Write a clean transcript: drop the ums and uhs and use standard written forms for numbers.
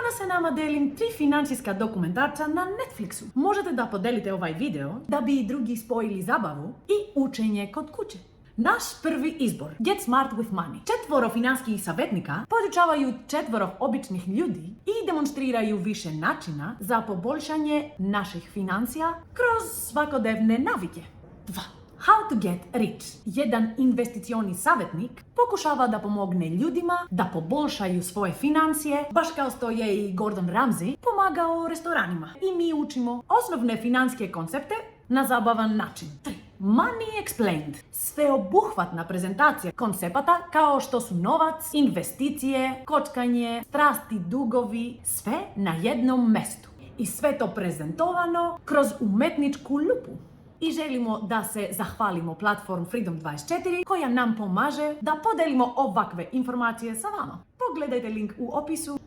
Danas se nama delim 3 financijska dokumentarca na Netflixu. Možete da podelite ovaj video da bi i drugi spojili zabavu i učenje kod kuće. Naš prvi izbor, Get Smart with Money. 4 financijskih savjetnika podučavaju 4 običnih ljudi i demonstriraju više načina za poboljšanje naših financija kroz svakodnevne navike. 2. How to get rich. Jedan investicioni savjetnik pokušava da pomogne ljudima da poboljšaju svoje financije, baš kao što je i Gordon Ramsay pomagao restoranima. I mi učimo osnovne financijske koncepte na zabavan način. 3. Money Explained. Sveobuhvatna prezentacija koncepata kao što su novac, investicije, kockanje, strasti, dugovi, sve na jednom mestu. I sve to prezentovano kroz umetničku lupu. I želimo da se zahvalimo platform Freedom24 koja nam pomaže da podelimo ovakve informacije sa vama. Pogledajte link u opisu